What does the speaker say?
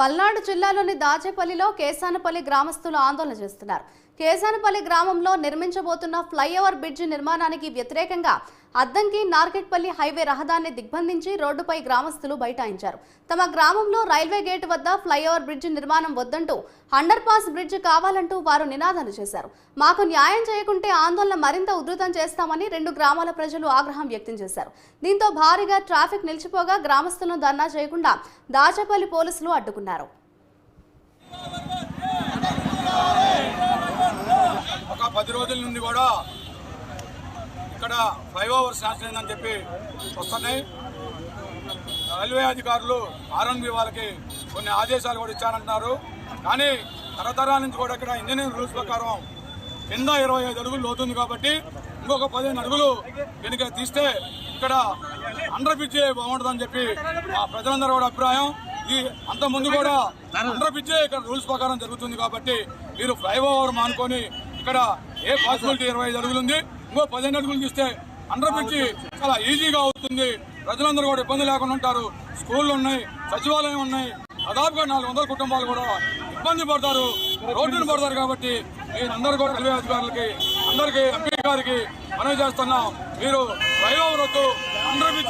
పల్నాడు జిల్లాలోని దాచేపల్లిలో కేసానపల్లి గ్రామస్తులు ఆందోళన చేస్తున్నారు. కేసానపల్లి గ్రామంలో నిర్మించబోతున్న ఫ్లైఓవర్ బ్రిడ్జి నిర్మాణానికి వ్యతిరేకంగా అద్దంకి నార్కెట్పల్లి హైవే రహదారిని దిగ్బంధించి రోడ్డుపై గ్రామస్తులు బైఠాయించారు. తమ గ్రామంలో రైల్వే గేట్ వద్ద ఫ్లైఓవర్ బ్రిడ్జి నిర్మాణం వద్దంటూ అండర్ పాస్ బ్రిడ్జి కావాలంటూ వారు నినాదాలు చేశారు. మాకు న్యాయం చేయకుంటే ఆందోళన మరింత ఉధృతం చేస్తామని రెండు గ్రామాల ప్రజలు ఆగ్రహం వ్యక్తం చేశారు. దీంతో భారీగా ట్రాఫిక్ నిలిచిపోగా గ్రామస్తులను ధర్నా చేయకుండా దాచేపల్లి పోలీసులు అడ్డుకున్నారు. ఒక 10 రోజుల నుండి కూడా ఇక్కడ ఫ్లైఓవర్ శాంక్షన్ అయిందని చెప్పి వస్తున్నాయి. రైల్వే అధికారులు ఆర్ఎన్బి వాళ్ళకి కొన్ని ఆదేశాలు కూడా ఇచ్చారంటున్నారు. కానీ తరతరాల నుంచి కూడా ఇక్కడ ఇంజనీరింగ్ రూల్స్ ప్రకారం కింద 25 అడుగులు లోతుంది కాబట్టి ఇంకొక 15 అడుగులు వెనుక తీస్తే ఇక్కడ అండర్ బ్రిడ్జి బాగుంటుందని చెప్పి మా ప్రజలందరూ కూడా అభిప్రాయం. ఈ అంత ముందు కూడా అండర్ బ్రిడ్జి ఇక్కడ రూల్స్ ప్రకారం జరుగుతుంది కాబట్టి మీరు ఫ్లైఓవర్ మానుకొని ఇక్కడ ఏ పాసిబిలిటీ 25 అడుగులు ఉంది, ఇంకో 15 అడుగులు తీస్తే అండర్ బ్రిడ్జి చాలా ఈజీగా అవుతుంది. ప్రజలందరూ కూడా ఇబ్బంది లేకుండా ఉంటారు. స్కూళ్ళు ఉన్నాయి, సచివాలయం ఉన్నాయి, దాదాపుగా 400 కుటుంబాలు కూడా ఇబ్బంది పడతారు, రోడ్డును పడతారు. కాబట్టి మీరందరూ కూడా రైల్వే అధికారులకి అందరికీ ఎంపీ గారికి మనవి చేస్తున్నాం. మీరు ఫ్లైఓవర్ వద్దు, అండర్ బ్రిడ్జి